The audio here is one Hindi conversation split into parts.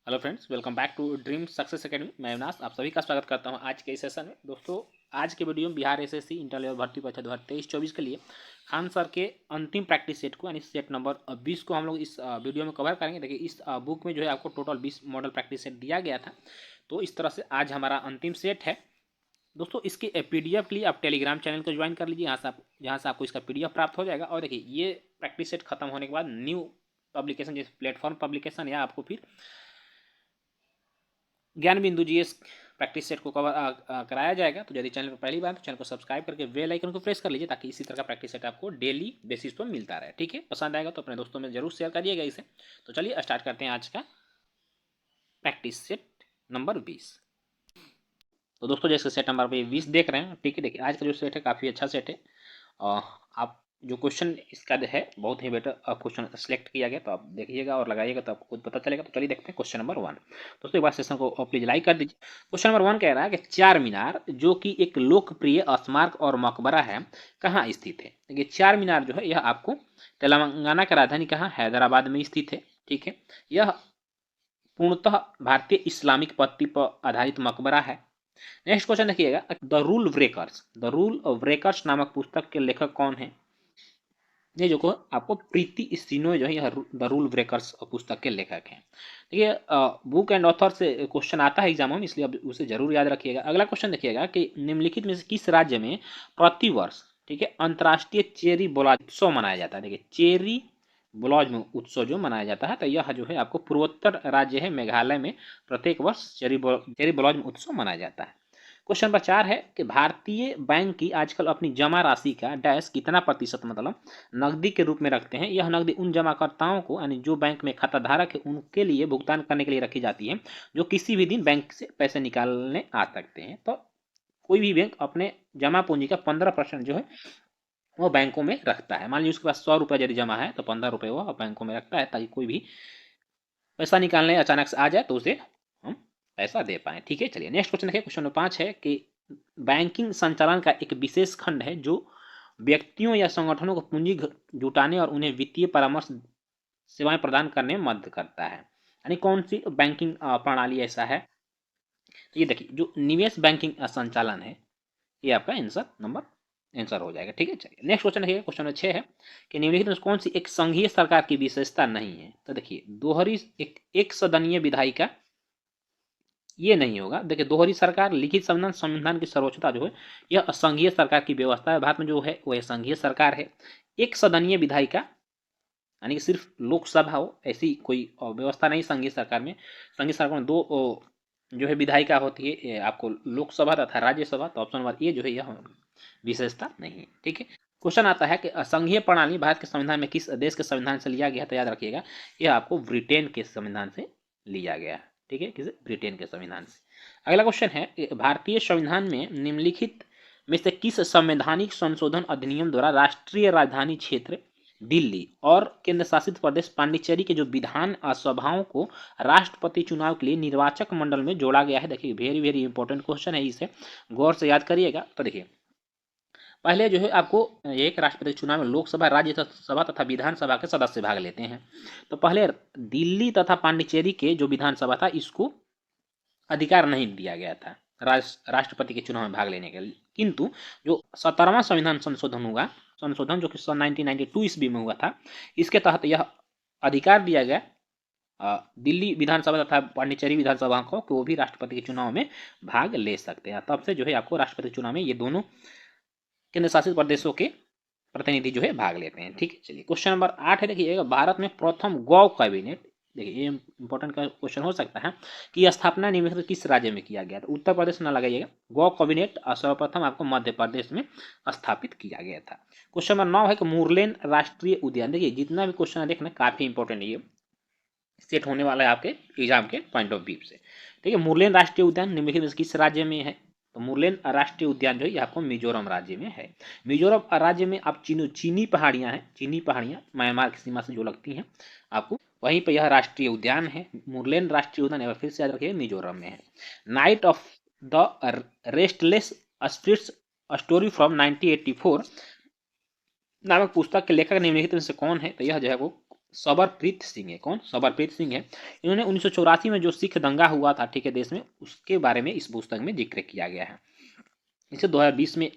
Hello friends, welcome back to dream success academy. मैं अविनाश आप सभी का स्वागत करता हूं आज के इस सेशन में। दोस्तों, आज के वीडियो में बिहार एसएससी इंटर लेवल भर्ती परीक्षा 2023-24 के लिए खान सर के अंतिम प्रैक्टिस सेट को यानी सेट नंबर 20 को हम लोग इस वीडियो में कवर करेंगे। देखिए, इस बुक में जो है आपको टोटल 20 मॉडल प्रैक्टिस सेट दिया गया था। तो इस तरह से आज हमारा अंतिम सेट है। दोस्तों, इसके PDF के लिए आप टेलीग्राम चैनल को ज्वाइन कर लीजिए, जहाँ से आपको इसका PDF प्राप्त हो जाएगा। और देखिए, ये प्रैक्टिस सेट खत्म होने के बाद न्यू पब्लिकेशन जैसे प्लेटफॉर्म पब्लिकेशन या आपको फिर ज्ञान बिंदु GS प्रैक्टिस सेट को कवर कराया जाएगा। तो यदि चैनल पर पहली बार तो चैनल को सब्सक्राइब करके बेल आइकन को प्रेस कर लीजिए, ताकि इसी तरह का प्रैक्टिस सेट आपको डेली बेसिस पर मिलता रहे। ठीक है, पसंद आएगा तो अपने दोस्तों में जरूर शेयर करिएगा इसे। तो चलिए स्टार्ट करते हैं आज का प्रैक्टिस सेट नंबर 20। तो दोस्तों, जैसे सेट नंबर 20 देख रहे हैं, ठीक है। देखिए, आज का जो सेट है काफ़ी अच्छा सेट है। आप जो क्वेश्चन इसका है बहुत ही बेटर क्वेश्चन सेलेक्ट किया गया, तो आप देखिएगा और लगाइएगा तो आपको खुद पता चलेगा। तो चलिए देखते हैं क्वेश्चन नंबर 1। दोस्तों, एक बार सेशन को प्लीज लाइक कर दीजिए। क्वेश्चन नंबर 1 कह रहा है कि चार मीनार जो कि एक लोकप्रिय स्मारक और मकबरा है, कहाँ स्थित है। देखिए, चार मीनार जो है यह आपको तेलंगाना की राजधानी कहाँ, हैदराबाद में स्थित है। ठीक है, यह पूर्णतः भारतीय इस्लामिक पद्धति पर आधारित मकबरा है। नेक्स्ट क्वेश्चन देखिएगा, द रूल ब्रेकर्स नामक पुस्तक के लेखक कौन है। ये जो आपको प्रीति स्टिनोय जो है यह द रूल ब्रेकर्स पुस्तक के लेखक हैं। देखिए, बुक एंड ऑथर से क्वेश्चन आता है एग्जाम में, इसलिए अब उसे जरूर याद रखिएगा। अगला क्वेश्चन देखिएगा कि निम्नलिखित में से किस राज्य में प्रतिवर्ष, ठीक है, अंतर्राष्ट्रीय चेरी ब्लॉसम उत्सव मनाया जाता है। देखिए, चेरी ब्लॉसम उत्सव जो मनाया जाता है, तो यह जो है आपको पूर्वोत्तर राज्य है मेघालय में प्रत्येक वर्ष चेरी ब्लॉसम उत्सव मनाया जाता है। क्वेश्चन नंबर 4 है कि भारतीय बैंक की आजकल अपनी जमा राशि का डैश कितना प्रतिशत मतलब नकदी के रूप में रखते हैं। यह नकदी उन जमाकर्ताओं को यानी जो बैंक में खाता धारक है उनके लिए भुगतान करने के लिए रखी जाती है, जो किसी भी दिन बैंक से पैसे निकालने आ सकते हैं। तो कोई भी बैंक अपने जमा पूंजी का 15% जो है वो बैंकों में रखता है। मान लीजिए उसके पास 100 रुपये यदि जमा है तो 15 रुपये वो बैंकों में रखता है, ताकि कोई भी पैसा निकालने अचानक से आ जाए तो उसे हम पैसा दे पाए। ठीक है, चलिए नेक्स्ट क्वेश्चन देखिए। क्वेश्चन नंबर 5 है कि बैंकिंग संचालन का एक विशेष खंड है जो व्यक्तियों या संगठनों को पूंजी जुटाने और उन्हें वित्तीय परामर्श सेवाएं प्रदान करने में मदद करता है। यानी कौन सी बैंकिंग प्रणाली ऐसा है। तो ये देखिए, जो निवेश बैंकिंग संचालन है, ये आपका आंसर हो जाएगा। ठीक है, चलिए नेक्स्ट क्वेश्चन देखिए। क्वेश्चन नंबर 6 है कि निम्नलिखित में कौन सी एक संघीय सरकार की विशेषता नहीं है। तो देखिए, दोहरी एक सदनीय विधायिका ये नहीं होगा। देखिए, दोहरी सरकार, लिखित संविधान की सर्वोच्चता जो है यह संघीय सरकार की व्यवस्था है। भारत में जो है वह संघीय सरकार है। एक सदनीय विधायिका यानी कि सिर्फ लोकसभा हो, ऐसी कोई व्यवस्था नहीं संघीय सरकार में। संघीय सरकार में दो जो है विधायिका होती है, आपको लोकसभा तथा राज्यसभा। तो ऑप्शन नंबर ए जो है यह विशेषता नहीं है। ठीक है, क्वेश्चन आता है कि संघीय प्रणाली भारत के संविधान में किस देश के संविधान से लिया गया है। तो याद रखिएगा, यह आपको ब्रिटेन के संविधान से लिया गया है। ठीक है, किसे, ब्रिटेन के संविधान से। अगला क्वेश्चन है, भारतीय संविधान में निम्नलिखित में से किस संवैधानिक संशोधन अधिनियम द्वारा राष्ट्रीय राजधानी क्षेत्र दिल्ली और केंद्र शासित प्रदेश पांडिचेरी के जो विधान सभाओं को राष्ट्रपति चुनाव के लिए निर्वाचक मंडल में जोड़ा गया है। देखिए, वेरी वेरी इंपॉर्टेंट क्वेश्चन है, इसे गौर से याद करिएगा। तो देखिए, पहले जो है आपको एक राष्ट्रपति चुनाव में लोकसभा, राज्यसभा तथा विधानसभा के सदस्य भाग लेते हैं। तो पहले दिल्ली तथा पांडिचेरी के जो विधानसभा था इसको अधिकार नहीं दिया गया था राष्ट्रपति के चुनाव में भाग लेने के लिए। किंतु जो 17वां संविधान संशोधन जो कि 1992 ईस्वी में हुआ था, इसके तहत यह अधिकार दिया गया दिल्ली विधानसभा तथा पांडिचेरी विधानसभा को कि वो भी राष्ट्रपति के चुनाव में भाग ले सकते हैं। तब से जो है आपको राष्ट्रपति चुनाव में ये दोनों केंद्र शासित प्रदेशों के प्रतिनिधि जो है भाग लेते हैं। ठीक है, चलिए क्वेश्चन नंबर 8 है। देखिएगा, भारत में प्रथम गौ कैबिनेट, देखिए ये इंपॉर्टेंट क्वेश्चन हो सकता है कि स्थापना निम्नलिखित किस राज्य में किया गया। तो उत्तर प्रदेश ना लगाइएगा। गौ कैबिनेट सर्वप्रथम आपको मध्य प्रदेश में स्थापित किया गया था। क्वेश्चन नंबर 9 है कि मुरलेन राष्ट्रीय उद्यान। देखिए, जितना भी क्वेश्चन है देखना काफी इंपॉर्टेंट है, ये सेट होने वाला है आपके एग्जाम के पॉइंट ऑफ व्यू से। ठीक है, मुरलेन राष्ट्रीय उद्यान निम्नलिखित में किस राज्य में है। तो मुरलेन राष्ट्रीय उद्यान जो है आपको मिजोरम राज्य में है। मिजोरम राज्य में आप चीनी पहाड़ियां हैं, चीनी पहाड़ियां म्यांमार की सीमा से जो लगती हैं आपको, वहीं पर यह राष्ट्रीय उद्यान है। मुरलेन राष्ट्रीय उद्यान फिर से याद रखिए मिजोरम में है। Night of the restless spirits story from 1984 नामक पुस्तक के लेखक निम्नलिखित में से कौन है। तो यह जो है वो सबरप्रीत सिंह है। कौन? सबरप्रीत सिंह है। इन्होंने 1984 में जो सिख दंगा हुआ था, ठीक है, देश में, उसके बारे में इस पुस्तक में जिक्र किया गया है। इसे 2020 में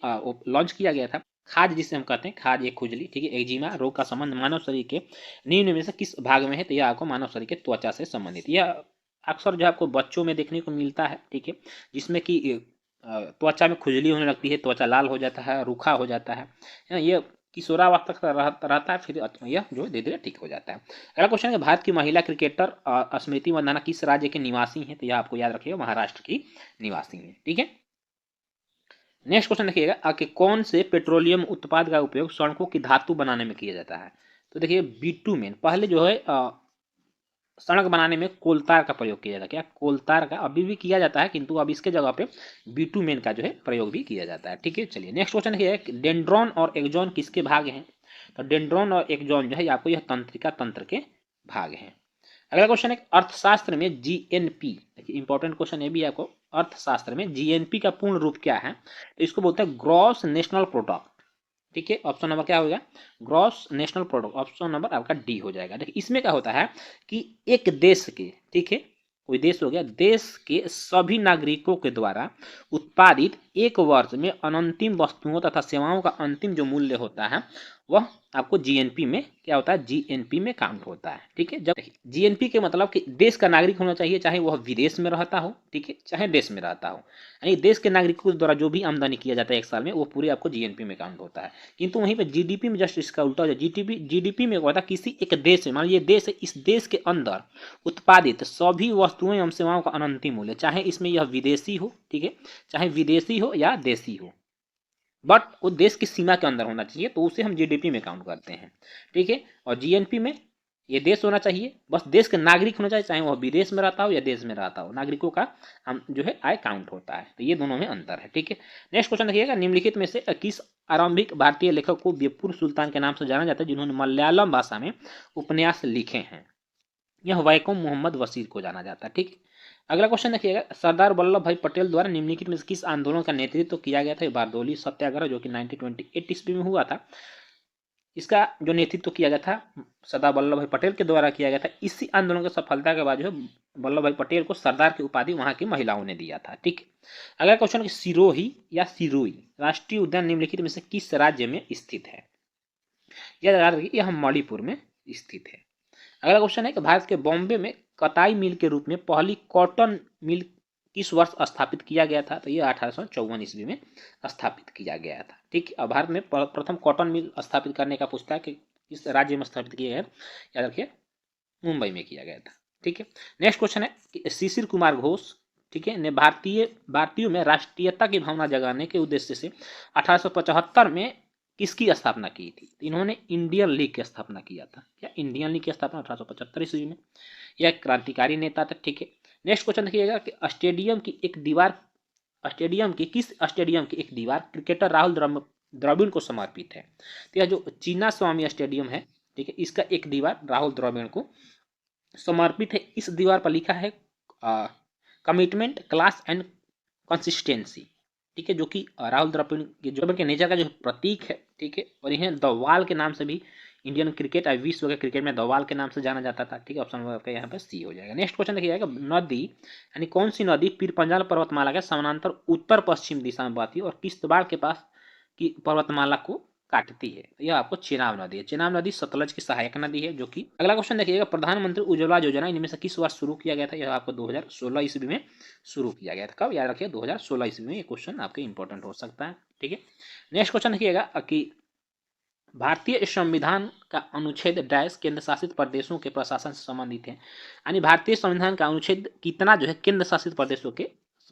लॉन्च किया गया था। खाज जिसे हम कहते हैं, खाज एक खुजली, ठीक है, एक्जिमा रोग का संबंध मानव शरीर के निम्न में से किस भाग में है? तो यह आपको मानव शरीर के त्वचा से संबंधित, यह अक्सर जो आपको बच्चों में देखने को मिलता है, ठीक है, जिसमें कि त्वचा में खुजली होने लगती है, त्वचा लाल हो जाता है, रूखा हो जाता है। ये किशोरावस्था तक रहता है, फिर यह जो धीरे धीरे ठीक हो जाता है। अगला क्वेश्चन है, भारत की महिला क्रिकेटर स्मृति मंदाना किस राज्य के निवासी हैं? तो यह आपको याद रखिएगा, महाराष्ट्र की निवासी है, ठीक है। नेक्स्ट क्वेश्चन देखिएगा कि कौन से पेट्रोलियम उत्पाद का उपयोग सड़कों की धातु बनाने में किया जाता है? तो देखिए बिटुमेन, पहले जो है सड़क बनाने में कोलतार का प्रयोग किया जाता है। क्या? कोलतार का अभी भी किया जाता है, किंतु अब इसके जगह पे बिटुमेन का जो है प्रयोग भी किया जाता है, ठीक है। चलिए नेक्स्ट क्वेश्चन है, डेंड्रॉन और एक्सॉन किसके भाग हैं? तो डेंड्रॉन और एक्सॉन जो है आपको यह तंत्रिका तंत्र के भाग हैं। अगला क्वेश्चन है, अर्थशास्त्र में जीएनपी, देखिए इंपॉर्टेंट क्वेश्चन है भी आपको, अर्थशास्त्र में जीएनपी का पूर्ण रूप क्या है? तो इसको बोलते हैं ग्रॉस नेशनल प्रोडक्ट, ठीक है। ऑप्शन नंबर क्या होगा? Gross national product, option number आपका डी हो जाएगा। देखिए इसमें क्या होता है कि एक देश के, ठीक है, कोई देश हो गया, देश के सभी नागरिकों के द्वारा उत्पादित एक वर्ष में अनंतिम वस्तुओं तथा सेवाओं का अंतिम जो मूल्य होता है वह आपको जीएनपी में क्या होता है? जीएनपी में काउंट होता है, ठीक है। जब जीएनपी के मतलब कि देश का नागरिक होना चाहिए, चाहे वह विदेश में रहता हो, ठीक है, चाहे देश में रहता हो, यानी देश के नागरिकों के द्वारा जो भी आमदनी किया जाता है एक साल में, वो पूरे आपको जीएनपी में काउंट होता है। किंतु वहीं पे जीडीपी में जस्ट इसका उल्टा हो जाए। जीडीपी में होता है किसी एक देश में, मान लीजिए देश है, इस देश के अंदर उत्पादित सभी वस्तुएं एवं सेवाओं का अनंतिम मूल्य, चाहे इसमें यह विदेशी हो, ठीक है, चाहे विदेशी हो या देशी हो, बट वो देश की सीमा के अंदर होना चाहिए, तो उसे हम जीडीपी में काउंट करते हैं, ठीक है। और जीएनपी में ये देश होना चाहिए, बस देश के नागरिक होना चाहिए, चाहे वह विदेश में रहता हो या देश में रहता हो, नागरिकों का हम जो है आय काउंट होता है। तो ये दोनों में अंतर है, ठीक है। नेक्स्ट क्वेश्चन देखिएगा, निम्नलिखित में से किस आरंभिक भारतीय लेखक को बेपुर सुल्तान के नाम से जाना जाता है, जिन्होंने मलयालम भाषा में उपन्यास लिखे हैं? यह वैकोम मोहम्मद वसीर को जाना जाता है, ठीक है। अगला क्वेश्चन देखिएगा, सरदार वल्लभ भाई पटेल द्वारा निम्नलिखित में से किस आंदोलन का नेतृत्व किया गया था? बारदोली सत्याग्रह, जो कि 1928 ईस्वी में हुआ था। इसका जो नेतृत्व किया गया था सरदार वल्लभ भाई पटेल के द्वारा किया गया था। इसी आंदोलन की सफलता के बाद जो है वल्लभ भाई पटेल को सरदार की उपाधि वहां की महिलाओं ने दिया था, ठीक। अगला क्वेश्चन, सिरोही या सिरोही राष्ट्रीय उद्यान निम्नलिखित में से किस राज्य में स्थित है? याद रखिए यह मणिपुर में स्थित है। अगला क्वेश्चन है कि भारत के बॉम्बे में कताई मिल के रूप में पहली कॉटन मिल किस वर्ष स्थापित किया गया था? तो ये 1854 ईस्वी में स्थापित किया गया था, ठीक है। भारत में प्रथम कॉटन मिल स्थापित करने का पूछता है कि किस राज्य में स्थापित किया गया? याद रखिए मुंबई में किया गया था, ठीक है। नेक्स्ट क्वेश्चन है कि शिशिर कुमार घोष, ठीक है, ने भारतीयों में राष्ट्रीयता की भावना जगाने के उद्देश्य से 1875 में किसकी स्थापना की थी? तो इन्होंने इंडियन लीग की स्थापना किया था। क्या? इंडियन लीग की स्थापना 1875 ईस्वी में। यह क्रांतिकारी नेता था, ठीक है। नेक्स्ट क्वेश्चन देखिएगा कि किस स्टेडियम की एक दीवार क्रिकेटर राहुल द्रविड़ को समर्पित है? तो यह जो चीना स्वामी स्टेडियम है, ठीक है, इसका एक दीवार राहुल द्रविड़ को समर्पित है। इस दीवार पर लिखा है कमिटमेंट, क्लास एंड कंसिस्टेंसी, ठीक है, जो कि राहुल द्रविड़ के नेचर का जो प्रतीक है, ठीक है। और इन्हें द वॉल के नाम से भी इंडियन क्रिकेट और विश्व के क्रिकेट में द वॉल के नाम से जाना जाता था, ठीक है। ऑप्शन आपका यहाँ पर सी हो जाएगा। नेक्स्ट क्वेश्चन देखिए जाएगा, नदी यानी कौन सी नदी पीर पंजाल पर्वतमाला के समानांतर उत्तर पश्चिम दिशा में बहती है और किश्तवाड़ के पास की पर्वतमाला को काटती है? तो यह आपको चेनाब नदी है। चेनाब नदी सतलज की सहायक नदी है जो कि। अगला क्वेश्चन देखिएगा, प्रधानमंत्री उज्ज्वला योजना इनमें से किस वर्ष शुरू किया गया था? यह आपको 2016 ईस्वी में शुरू किया गया था। कब? याद रखिए 2016 ईस्वी में। ये क्वेश्चन आपके इंपॉर्टेंट हो सकता है, ठीक है। नेक्स्ट क्वेश्चन देखिएगा कि भारतीय संविधान का अनुच्छेद डैश केंद्र शासित प्रदेशों के प्रशासन से संबंधित है, यानी भारतीय संविधान का अनुच्छेद कितना जो है केंद्र शासित प्रदेशों के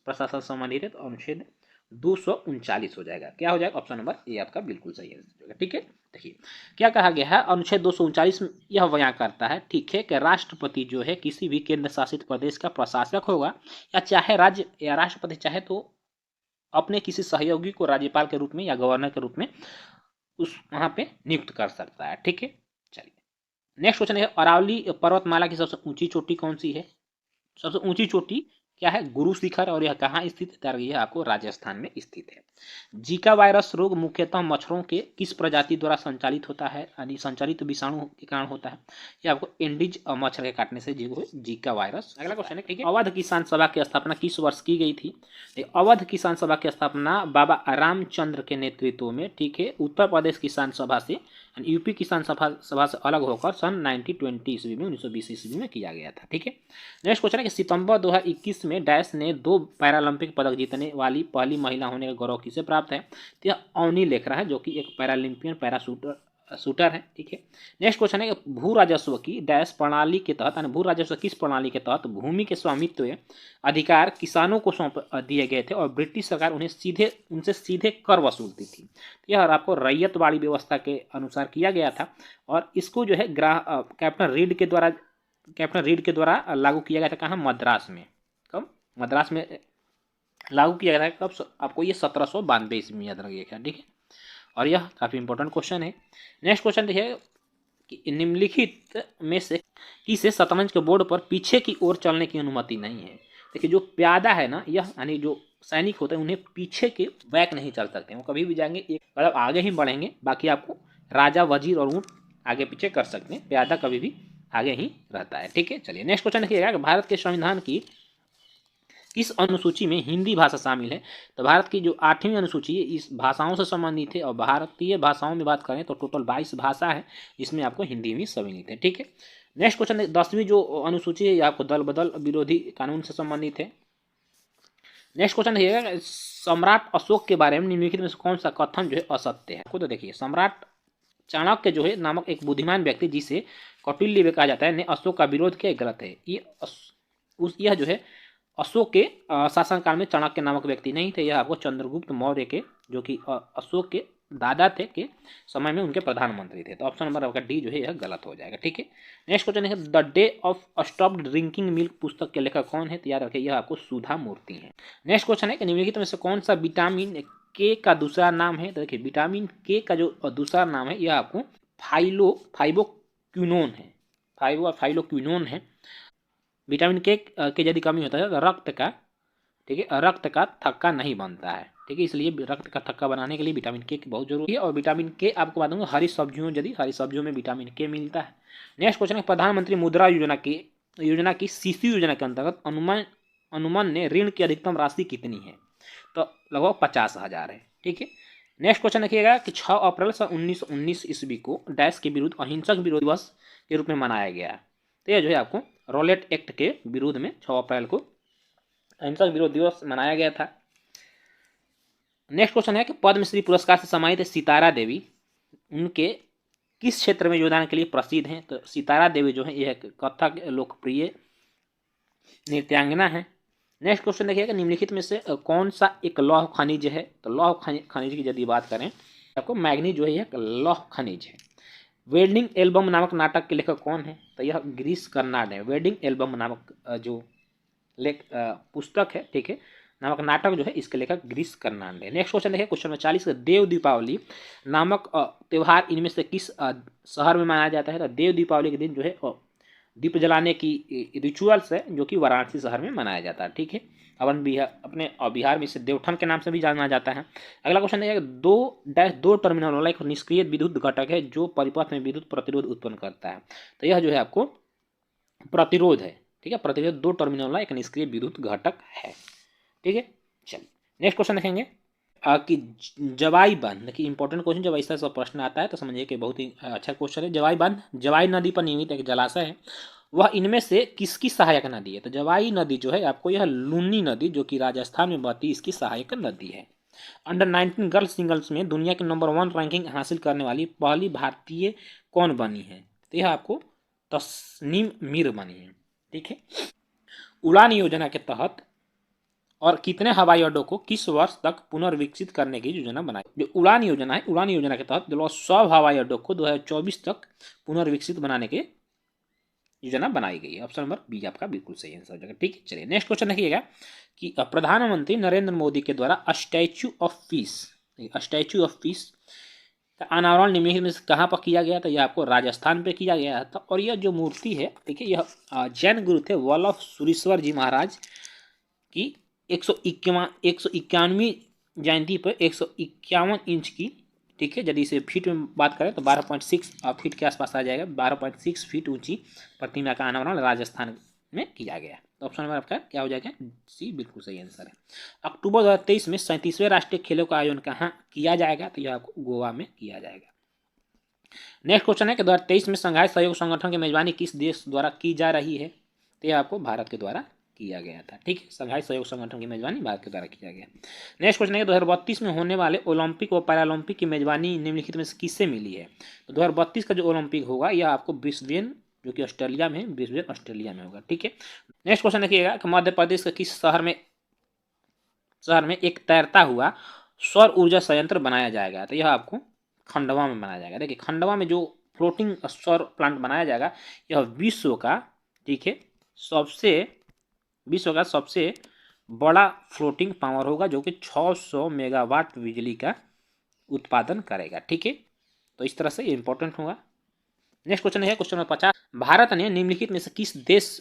प्रशासन से संबंधित है? तो अनुच्छेद 239 हो जाएगा। क्या हो जाएगा? ऑप्शन नंबर ए आपका बिल्कुल सही है, ठीक है। देखिए क्या कहा गया है, अनुच्छेद 239 में यह बयां करता है, ठीक है, कि राष्ट्रपति जो है किसी भी केंद्र शासित प्रदेश का प्रशासक होगा, या चाहे राज्य या राष्ट्रपति चाहे तो अपने किसी सहयोगी को राज्यपाल के रूप में या गवर्नर के रूप में उस वहां पे नियुक्त कर सकता है, ठीक है। चलिए नेक्स्ट क्वेश्चन है, अरावली पर्वतमाला की सबसे ऊंची चोटी कौन सी है? सबसे ऊंची चोटी क्या है, गुरु शिखर। और यह कहाँ स्थित है, यह आपको राजस्थान में स्थित है। जीका वायरस रोग मुख्यतः मच्छरों के किस प्रजाति द्वारा संचालित होता है, यानी संचालित विषाणु के कारण होता है। यह आपको एंडीज मच्छर के काटने से जीका वायरस। अगला क्वेश्चन है, ठीक है, अवध किसान सभा की स्थापना किस वर्ष की गई थी। अवध किसान सभा की स्थापना बाबा रामचंद्र के नेतृत्व में, ठीक है, उत्तर प्रदेश किसान सभा से, यूपी किसान सभा से अलग होकर सन 1920 ईस्वी में 1920 ईस्वी में किया गया था। ठीक है, नेक्स्ट क्वेश्चन है कि सितंबर 2021 में डैश ने 2 पैरालंपिक पदक जीतने वाली पहली महिला होने का गौरव किसे प्राप्त है। तो यह अवनी लेखरा है, जो कि एक पैरालंपियन शूटर है। ठीक है, नेक्स्ट क्वेश्चन है कि भू राजस्व की डैश प्रणाली के तहत, भू राजस्व किस प्रणाली के तहत भूमि के स्वामित्व अधिकार किसानों को सौंप दिए गए थे और ब्रिटिश सरकार उनसे सीधे कर वसूलती थी। यह आपको रैयतवाड़ी व्यवस्था के अनुसार किया गया था और इसको जो है कैप्टन रीड के द्वारा लागू किया गया था। कहाँ, मद्रास में। कब, मद्रास में लागू किया गया था। कब, आपको ये 1792 ईस्वी में याद रखिएगा। ठीक है, और यह काफ़ी इंपॉर्टेंट क्वेश्चन है। नेक्स्ट क्वेश्चन देखिए कि निम्नलिखित में से किसे शतरंज के बोर्ड पर पीछे की ओर चलने की अनुमति नहीं है। देखिए, जो प्यादा है ना, यह यानी जो सैनिक होते हैं उन्हें पीछे के बैक नहीं चल सकते, वो कभी भी जाएंगे एक मतलब आगे ही बढ़ेंगे। बाकी आपको राजा, वजीर और ऊँट आगे पीछे कर सकते हैं, प्यादा कभी भी आगे ही रहता है। ठीक है, चलिए नेक्स्ट क्वेश्चन देखिएगा कि भारत के संविधान की किस अनुसूची में हिंदी भाषा शामिल है। तो भारत की जो 8वीं अनुसूची है इस भाषाओं से संबंधित है और भारतीय भाषाओं में बात करें तो टोटल 22 भाषा है, जिसमें आपको हिंदी भी सम्मिलित है। ठीक है, नेक्स्ट क्वेश्चन 10वीं जो अनुसूची है ये आपको दल बदल विरोधी कानून से संबंधित है। नेक्स्ट क्वेश्चन देखिएगा, सम्राट अशोक के बारे में निम्नलिखित में से कौन सा कथन जो है असत्य है। तो देखिए, सम्राट चाणक्य जो है नामक एक बुद्धिमान व्यक्ति जिसे कौटिल्य भी कहा जाता है ने अशोक का विरोध किया, गलत है। यह जो है अशोक के शासनकाल में चाणक्य नामक व्यक्ति नहीं थे, यह आपको चंद्रगुप्त मौर्य के, जो कि अशोक के दादा थे, के समय में उनके प्रधानमंत्री थे। तो ऑप्शन नंबर आपका डी जो है यह गलत हो जाएगा। ठीक है, नेक्स्ट क्वेश्चन है the day of stopped drinking milk पुस्तक के लेखक कौन है। तो याद रखिए यह आपको सुधा मूर्ति है। नेक्स्ट क्वेश्चन है कि निम्नलिखित में से कौन सा विटामिन के का दूसरा नाम है। तो देखिए, विटामिन के का जो दूसरा नाम है यह आपको फाइलोक्विनोन है। फाइलोक्विनोन है। विटामिन के यदि कमी होता है तो रक्त का, ठीक है, रक्त का थक्का नहीं बनता है। ठीक है, इसलिए रक्त का थक्का बनाने के लिए विटामिन के बहुत जरूरी है। और विटामिन के आपको बता दूंगा हरी सब्जियों में विटामिन के मिलता है। नेक्स्ट क्वेश्चन है प्रधानमंत्री मुद्रा योजना की सीसी योजना के अंतर्गत अनुमान ने ऋण की अधिकतम राशि कितनी है। तो लगभग 50,000 है। ठीक है, नेक्स्ट क्वेश्चन देखिएगा कि 6 अप्रैल 1919 ईस्वी को डैश के विरुद्ध अहिंसक विरोध दिवस के रूप में मनाया गया। तो यह जो है आपको रॉलेट एक्ट के विरोध में 6 अप्रैल को अहिंसक विरोध दिवस मनाया गया था। नेक्स्ट क्वेश्चन है कि पद्मश्री पुरस्कार से सम्मानित सितारा देवी उनके किस क्षेत्र में योगदान के लिए प्रसिद्ध हैं। तो सितारा देवी जो है यह कथक लोकप्रिय नृत्यांगना है। नेक्स्ट क्वेश्चन देखिएगा निम्नलिखित में से कौन सा एक लौह खनिज है। तो लौह खनिज की यदि बात करें आपको मैग्नीज जो है एक लौह खनिज है। वेडिंग एल्बम नामक नाटक के लेखक कौन है। तो यह गिरीश कर्नाड है। वेडिंग एल्बम नामक जो पुस्तक है, ठीक है, नामक नाटक जो है इसके लेखक गिरीश कर्नाड है। नेक्स्ट क्वेश्चन देखिए क्वेश्चन 40 देव दीपावली नामक त्यौहार इनमें से किस शहर में मनाया जाता है। तो देव दीपावली के दिन जो है दीप जलाने की रिचुअल्स है जो कि वाराणसी शहर में मनाया जाता है। ठीक है, अपने बिहार में इसे देवठन के नाम से भी जाना जाता है। अगला क्वेश्चन है 2 टर्मिनल वाला एक निष्क्रिय विद्युत घटक है जो परिपथ में विद्युत प्रतिरोध उत्पन्न करता है। तो यह जो है आपको प्रतिरोध है। ठीक है, प्रतिरोध 2 टर्मिनल वाला एक निष्क्रिय विद्युत घटक है। ठीक है, चलिए नेक्स्ट क्वेश्चन देखेंगे कि जवाई बांध। देखिए इंपॉर्टेंट क्वेश्चन, जब ऐसा सब प्रश्न आता है तो समझिए कि बहुत ही अच्छा क्वेश्चन है। जवाई बांध जवाई नदी पर निर्मित एक जलाशय है, वह इनमें से किसकी सहायक नदी है। तो जवाई नदी जो है आपको यह लूनी नदी जो कि राजस्थान में बहती है इसकी सहायक नदी है। अंडर 19 गर्ल्स सिंगल्स में दुनिया के नंबर 1 रैंकिंग हासिल करने वाली पहली भारतीय कौन बनी है। तो यह आपको तस्नीम मीर बनी है। ठीक है, उड़ान योजना के तहत और कितने हवाई अड्डों को किस वर्ष तक पुनर्विकसित करने की योजना बनाई। जो उड़ान योजना है, उड़ान योजना के तहत 100 हवाई अड्डों को 2024 तक पुनर्विकसित बनाने की योजना बनाई गई है। ऑप्शन नंबर बी आपका बिल्कुल सही आंसर हो जाएगा। ठीक है, चलिए नेक्स्ट क्वेश्चन देखिएगा कि प्रधानमंत्री नरेंद्र मोदी के द्वारा स्टैच्यू ऑफ पीस का अनावरण निम्नलिखित में कहाँ पर किया गया। तो यह आपको राजस्थान पे किया गया था। और यह जो मूर्ति है, ठीक है, यह जैन गुरु थे वल्लभ सुरीश्वर जी महाराज कि 151वीं जयंती पर 151 इंच की, ठीक है, यदि इसे फीट में बात करें तो 12.6 फीट के आसपास आ जाएगा। 12.6 फीट ऊंची प्रतिमा का अनावरण राजस्थान में किया गया। तो ऑप्शन नंबर आपका क्या हो जाएगा? सी बिल्कुल सही आंसर है। अक्टूबर 2023 में 37वें राष्ट्रीय खेलों का आयोजन कहाँ किया जाएगा? तो यह आपको गोवा में किया जाएगा। नेक्स्ट क्वेश्चन है कि 2023 में संघाई सहयोग संगठन की मेजबानी किस देश द्वारा की जा रही है? तो यह आपको भारत के द्वारा किया गया था। ठीक है, संघाई सहयोग संगठन की मेजबानी भारत के द्वारा किया गया। नेक्स्ट क्वेश्चन है 2032 में होने वाले ओलंपिक व पैरालंपिक की मेजबानी निम्नलिखित में से किससे मिली है? तो 2032 का जो ओलंपिक होगा यह आपको ब्रिस्बेन, जो कि ऑस्ट्रेलिया में है, ब्रिस्बेन ऑस्ट्रेलिया में होगा। ठीक है, नेक्स्ट क्वेश्चन देखिएगा कि मध्य प्रदेश के किस शहर में एक तैरता हुआ सौर ऊर्जा संयंत्र बनाया जाएगा? तो यह आपको खंडवा में बनाया जाएगा। देखिए, खंडवा में जो फ्लोटिंग सौर प्लांट बनाया जाएगा यह विश्व का, ठीक है, सबसे बड़ा फ्लोटिंग पावर होगा, जो कि 600 मेगावाट बिजली का उत्पादन करेगा। ठीक है, तो इस तरह से ये इंपॉर्टेंट होगा। नेक्स्ट क्वेश्चन है क्वेश्चन नंबर 50, भारत ने निम्नलिखित में से किस देश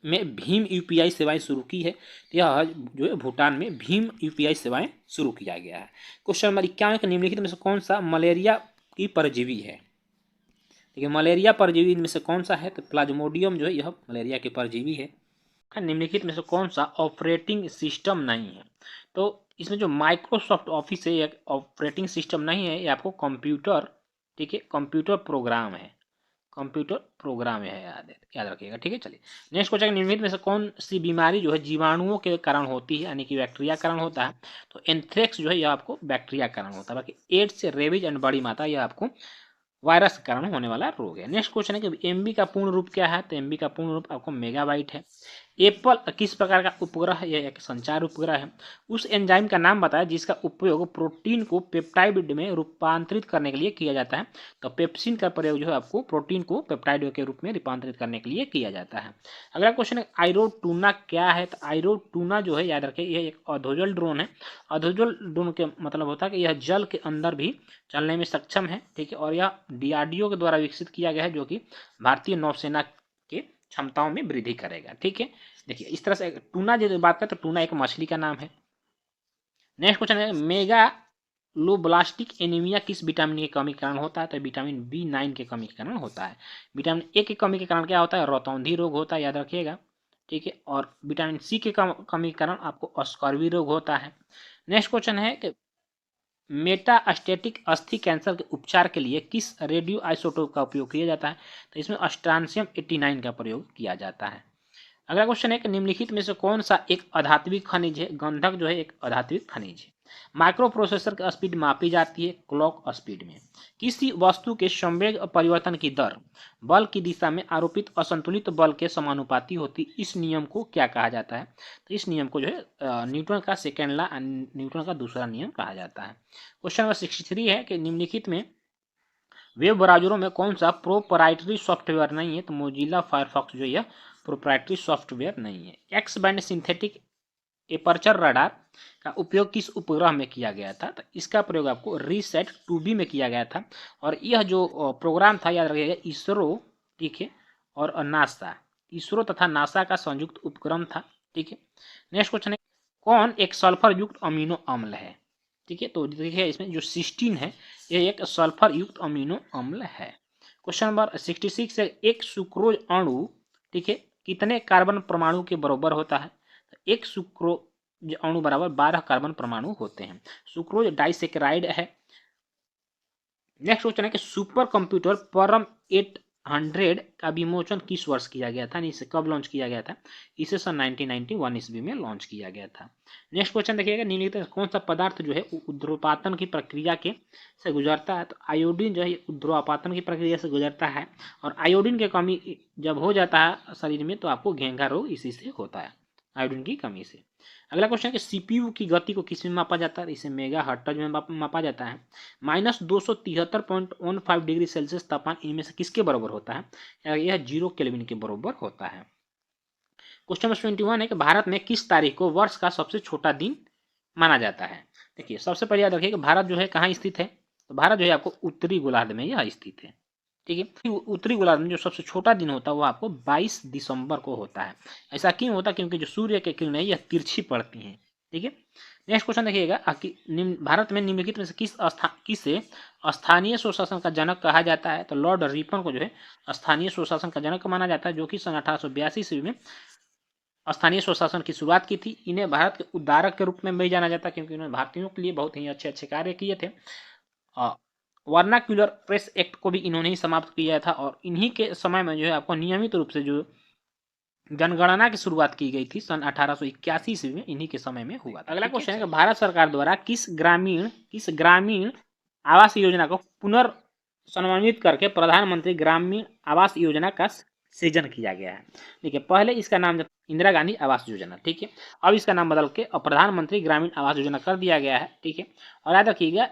में भीम यूपीआई सेवाएं शुरू की है? यह जो है भूटान में भीम यूपीआई सेवाएं शुरू किया गया है। क्वेश्चन नंबर 51 के निम्नलिखित में से कौन सा मलेरिया की परजीवी है? देखिए, मलेरिया परजीवी इनमें से कौन सा है? तो प्लाज्मोडियम जो है यह मलेरिया के परजीवी है। निम्नलिखित में से कौन सा ऑपरेटिंग सिस्टम नहीं है? तो इसमें जो माइक्रोसॉफ्ट ऑफिस है एक ऑपरेटिंग सिस्टम नहीं है, ये आपको कंप्यूटर, ठीक है, कंप्यूटर प्रोग्राम है, कंप्यूटर प्रोग्राम है, याद रखिएगा। ठीक है, चलिए नेक्स्ट क्वेश्चन, निम्नलिखित में से कौन सी बीमारी जो है जीवाणुओं के कारण होती है, यानी कि बैक्टीरिया कारण होता है? तो एंथ्रेक्स जो है यह आपको बैक्टीरिया कारण होता है। बाकी एड्स, रेबीज एंड बड़ी माता यह आपको वायरस के कारण होने वाला रोग है। नेक्स्ट क्वेश्चन है कि एमबी का पूर्ण रूप क्या है? तो एमबी का पूर्ण रूप आपको मेगाबाइट है। एप्पल किस प्रकार का उपग्रह है? यह एक संचार उपग्रह है। उस एंजाइम का नाम बताया जिसका उपयोग प्रोटीन को पेप्टाइड में रूपांतरित करने के लिए किया जाता है? तो पेप्सिन का प्रयोग जो है आपको प्रोटीन को पेप्टाइड के रूप में रूपांतरित करने के लिए किया जाता है। अगला क्वेश्चन है आइरोटूना क्या है? तो आइरोटूना जो है, याद रखिए, यह एक अधोजल ड्रोन है। अधोजल ड्रोन के मतलब होता है कि यह जल के अंदर भी चलने में सक्षम है। ठीक है, और यह डीआरडीओ के द्वारा विकसित किया गया है, जो कि भारतीय नौसेना के क्षमताओं में वृद्धि करेगा। ठीक है, देखिए इस तरह से टूना जो बात करें तो टूना एक मछली का नाम है। नेक्स्ट क्वेश्चन है मेगा लोब्लास्टिक एनीमिया किस विटामिन की कमी के कारण होता है? तो विटामिन B9 के कमी के कारण होता है। विटामिन ए की कमी के कारण क्या होता है? रतौंधी रोग होता है, याद रखिएगा। ठीक है, और विटामिन सी की कमी के कारण आपको स्कर्वी रोग होता है। नेक्स्ट क्वेश्चन है कि मेटास्टेटिक अस्थि कैंसर के उपचार के लिए किस रेडियो आइसोटोप का उपयोग किया जाता है? तो इसमें स्ट्रांसियम 89 का प्रयोग किया जाता है। अगला क्वेश्चन है कि निम्नलिखित में से कौन सा एक अधात्विक खनिज है? गंधक जो है एक अधात्विक खनिज है। माइक्रो प्रोसेसर की स्पीड मापी जाती है क्लॉक स्पीड में। किसी वस्तु के संवेग परिवर्तन की दर बल की दिशा में आरोपित असंतुलित बल के समानुपाती होती, इस नियम को क्या कहा जाता है? तो इस नियम को जो है न्यूटन का सेकेंड लॉ, न्यूटन का दूसरा नियम कहा जाता है। क्वेश्चन नंबर 63 है कि निम्नलिखित में वेब ब्राउजरों में कौन सा प्रोप्राइटरी सॉफ्टवेयर नहीं है? तो मोजिला फायरफॉक्स जो है प्रोप्राइटरी सॉफ्टवेयर नहीं है। X band synthetic aperture radar का उपयोग किस उपग्रह में किया गया था? तो इसका प्रयोग आपको रीसेट 2B में किया गया था। और यह जो प्रोग्राम था, याद रखिएगा, इसरो, ठीक है, और नासा, इसरो तथा नासा का संयुक्त उपक्रम था। ठीक है, नेक्स्ट क्वेश्चन है कौन एक सल्फर युक्त अमीनो अम्ल है? ठीक है, तो देखिए इसमें जो सिस्टीन है यह एक सल्फर युक्त अमीनो अम्ल है। क्वेश्चन नंबर 66 है एक सुक्रोज अणु, ठीक है, कितने कार्बन परमाणु के बराबर होता है? एक सुक्रोज अणु बराबर 12 कार्बन परमाणु होते हैं। सुक्रोज डाइसेकेराइड है। नेक्स्ट क्वेश्चन है कि सुपर कंप्यूटर परम 800 का विमोचन किस वर्ष किया गया था? इसे कब लॉन्च किया गया था? इसे सन 1991 ईस्वी में लॉन्च किया गया था। नेक्स्ट क्वेश्चन देखिएगा निम्नलिखित कौन सा पदार्थ जो है ऊर्ध्वपातन की प्रक्रिया के से गुजरता है? तो आयोडीन जो है ऊर्ध्वपातन की प्रक्रिया से गुजरता है। और आयोडीन की कमी जब हो जाता है शरीर में तो आपको घेंघा रोग इसी से होता है, आयोडीन की कमी से। अगला क्वेश्चन है कि सीपीयू की गति को किस में मापा जाता है? इसे मेगा हर्ट्ज में मापा जाता है। -273.15 डिग्री सेल्सियस तापमान इनमें से किसके बराबर होता है? यह 0 केल्विन के बराबर होता है। क्वेश्चन नंबर 21 है कि भारत में किस तारीख को वर्ष का सबसे छोटा दिन माना जाता है? देखिए सबसे पहले याद रखिए कि भारत जो है कहाँ स्थित है? तो भारत जो है आपको उत्तरी गोलार्ध में यह स्थित है। ठीक है। उत्तरी गोलार्ध में जो सबसे छोटा दिन होता है वो आपको 22 दिसंबर को होता है। ऐसा क्यों होता है? क्योंकि जो सूर्य की किरणें यह तिरछी पड़ती हैं। ठीक है। नेक्स्ट क्वेश्चन देखिएगा, भारत में निम्नलिखित में से किसे स्थानीय स्वशासन का जनक कहा जाता है? तो लॉर्ड रिपन को जो है स्थानीय स्वशासन का जनक माना जाता है, जो कि सन 1882 ईस्वी में स्थानीय स्वशासन की शुरुआत की थी। इन्हें भारत के उद्धारक के रूप में भी जाना जाता है, क्योंकि उन्होंने भारतीयों के लिए बहुत ही अच्छे अच्छे कार्य किए थे। वर्नाक्यूलर प्रेस एक्ट को भी इन्होंने ही समाप्त किया था, और इन्हीं के समय में जो है आपको नियमित रूप से जो जनगणना की शुरुआत की गई थी सन 1881 ईस्वी में, इन्हीं के समय में हुआ था। अगला क्वेश्चन है कि भारत सरकार द्वारा किस ग्रामीण आवास योजना को पुनर्समन्वित करके प्रधानमंत्री ग्रामीण आवास योजना का सृजन किया गया है? ठीक है, पहले इसका नाम इंदिरा गांधी आवास योजना, ठीक है, अब इसका नाम बदल के प्रधानमंत्री ग्रामीण आवास योजना कर दिया गया है। ठीक है, और याद रखिएगा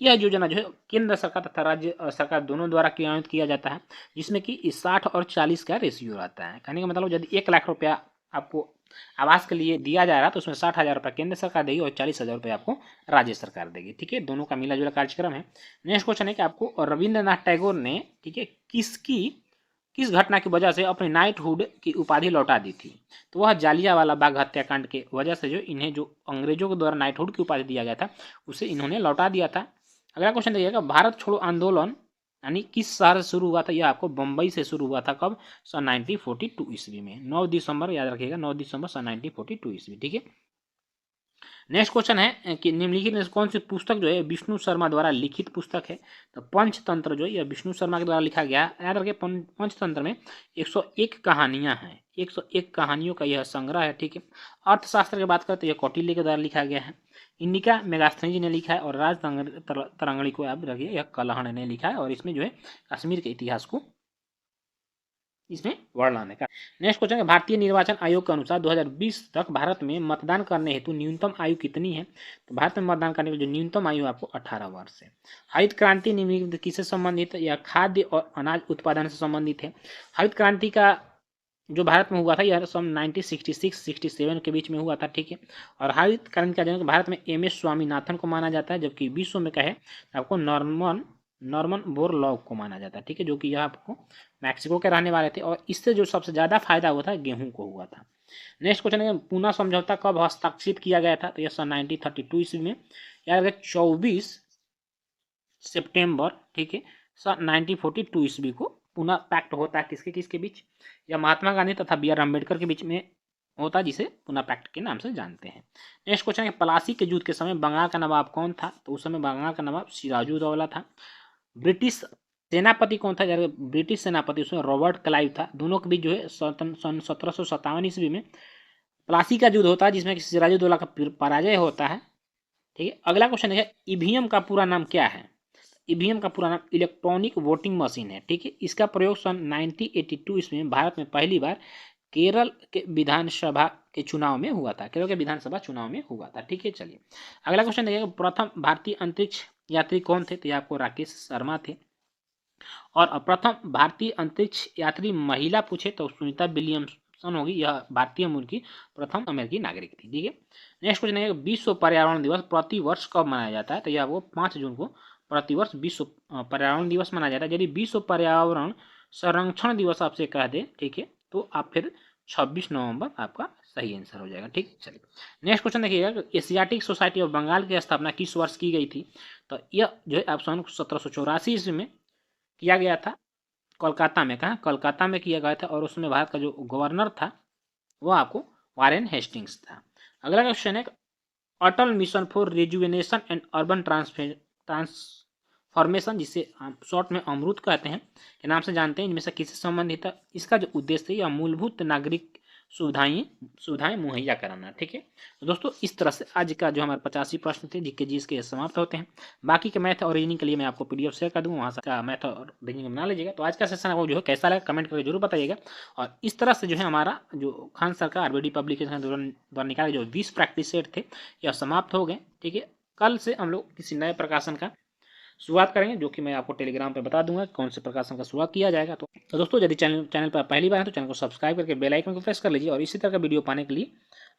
यह योजना जो है केंद्र सरकार तथा राज्य सरकार दोनों द्वारा क्रियान्वित किया जाता है, जिसमें कि 60 और 40 का रेशियो रहता है। कहने का मतलब यदि 1 लाख रुपया आपको आवास के लिए दिया जा रहा है तो उसमें 60,000 रुपया केंद्र सरकार देगी और 40,000 रुपये आपको राज्य सरकार देगी। ठीक है, दोनों का मिला जुला कार्यक्रम है। नेक्स्ट क्वेश्चन है कि आपको रविंद्रनाथ टैगोर ने, ठीक है, किस घटना की वजह से अपनी नाइटहुड की उपाधि लौटा दी थी? तो वह जालियांवाला बाग हत्याकांड के वजह से जो इन्हें जो अंग्रेजों के द्वारा नाइटहुड की उपाधि दिया गया था उसे इन्होंने लौटा दिया था। अगला क्वेश्चन देखिएगा, भारत छोड़ो आंदोलन यानी किस शहर से शुरू हुआ था? यह आपको बम्बई से शुरू हुआ था। कब? सन 1942 ईस्वी में, 9 दिसंबर, याद रखिएगा 9 दिसंबर सन 1942 ईस्वी। ठीक है। नेक्स्ट क्वेश्चन है कि निम्नलिखित में कौन सी पुस्तक जो है विष्णु शर्मा द्वारा लिखित पुस्तक है? तो पंचतंत्र जो है यह विष्णु शर्मा के द्वारा लिखा गया है। याद रखिए पंचतंत्र में 101 कहानियां हैं, 101 कहानियों का यह संग्रह है। ठीक है। अर्थशास्त्र की बात करें तो यह कौटिल्य के द्वारा लिखा गया है। इंडिका मेगास्थनी जी ने लिखा है, और राज तरंगड़ी को आप रखिए यह कलहण ने लिखा है, और इसमें जो है कश्मीर के इतिहास को इसमें वर्णन है। नेक्स्ट क्वेश्चन है, भारतीय निर्वाचन आयोग के अनुसार 2020 तक भारत में मतदान करने हेतु न्यूनतम आयु कितनी है? तो भारत में मतदान करने की जो न्यूनतम आयु आपको 18 वर्ष है। हरित क्रांति निम्नलिखित किससे संबंधित है? यह खाद्य और अनाज उत्पादन से संबंधित है। हरित क्रांति का जो भारत में हुआ था यह सन 1966-67 के बीच में हुआ था। ठीक है, और हरित क्रांति का जनक भारत में MS स्वामीनाथन को माना जाता है, जबकि विश्व में कहे आपको नॉर्मन बोरलॉग को माना जाता है। ठीक है, जो कि यह आपको मैक्सिको के रहने वाले थे, और इससे जो सबसे ज़्यादा फायदा हुआ था गेहूं को हुआ था। नेक्स्ट क्वेश्चन है, पूना समझौता कब हस्ताक्षरित किया गया था? तो यह सन 1932 ईस्वी में। याद रखें 24 सितंबर, ठीक है, सन 1942 ईस्वी को पूना पैक्ट होता है। किसके किसके बीच? यह महात्मा गांधी तथा BR अम्बेडकर के बीच में होता है, जिसे पूना पैक्ट के नाम से जानते हैं। नेक्स्ट क्वेश्चन है, प्लासी के युद्ध के समय बंगाल का नवाब कौन था? तो उस समय बंगाल का नवाब सिराजुद्दौला था। ब्रिटिश सेनापति कौन था? जब ब्रिटिश सेनापति उसमें रॉबर्ट क्लाइव था। दोनों के बीच जो है सन 1757 ईस्वी में प्लासी का युद्ध होता है, जिसमें सिराजुद्दौला का पराजय होता है। ठीक है, अगला क्वेश्चन है, ईवीएम का पूरा नाम क्या है? ईवीएम का पूरा नाम इलेक्ट्रॉनिक वोटिंग मशीन है। ठीक है, इसका प्रयोग सन 1982 ईस्वी में भारत में पहली बार केरल के विधानसभा के चुनाव में हुआ था। केरल के विधानसभा चुनाव में हुआ था। ठीक है, चलिए अगला क्वेश्चन देखिएगा, प्रथम भारतीय अंतरिक्ष यात्री कौन थे? तो ये आपको राकेश शर्मा थे। और प्रथम भारतीय अंतरिक्ष यात्री महिला पूछे तो सुनीता विलियमसन होगी, यह भारतीय मूल की प्रथम अमेरिकी नागरिक थी। ठीक है। नेक्स्ट क्वेश्चन है, विश्व पर्यावरण दिवस प्रति वर्ष कब मनाया जाता है? तो यह वो 5 जून को प्रतिवर्ष विश्व पर्यावरण दिवस मनाया जाता है। यदि विश्व पर्यावरण संरक्षण दिवस आपसे कह दे, ठीक है, तो आप फिर 26 नवंबर आपका सही आंसर हो जाएगा। ठीक, चलिए नेक्स्ट क्वेश्चन देखिएगा, एशियाटिक सोसाइटी ऑफ बंगाल की स्थापना किस वर्ष की गई थी? तो यह जो है आप सन 1784 ईस्वी में किया गया था, कोलकाता में। कहाँ? कोलकाता में किया गया था, और उसमें भारत का जो गवर्नर था वो आपको वारेन हेस्टिंग्स था। अगला क्वेश्चन है, Atal mission for rejuvenation and urban transformation, जिसे शॉर्ट में अमृत कहते हैं के नाम से जानते हैं, इनमें से किससे संबंधित है? इसका जो उद्देश्य है यह मूलभूत नागरिक सुविधाएं मुहैया कराना। ठीक है, तो दोस्तों इस तरह से आज का जो हमारे 85 प्रश्न थे जीके जी इसके समाप्त होते हैं। बाकी के मैथ और रीजनिंग के लिए मैं आपको PDF शेयर कर दूंगा, वहाँ से का मैथ और रीजनिंग बना लीजिएगा। तो आज का सेशन आपको जो है कैसा लगा कमेंट करके जरूर बताइएगा। और इस तरह से जो है हमारा जो खान सर का RBD पब्लिकेशन द्वारा निकाले जो 20 प्रैक्टिस सेट थे यह समाप्त हो गए। ठीक है, कल से हम लोग किसी नए प्रकाशन का शुरुआत करेंगे, जो कि मैं आपको टेलीग्राम पे बता दूंगा कौन से प्रकाशन का शुरुआत किया जाएगा। तो दोस्तों यदि चैनल पर पहली बार है तो चैनल को सब्सक्राइब करके बेल आइकन को प्रेस कर लीजिए, और इसी तरह का वीडियो पाने के लिए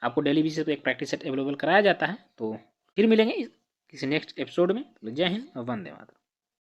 आपको डेली बेसिस पे एक प्रैक्टिस सेट अवेलेबल कराया जाता है। तो फिर मिलेंगे किसी नेक्स्ट एपिसोड में। जय हिंद और वंदे मातरम।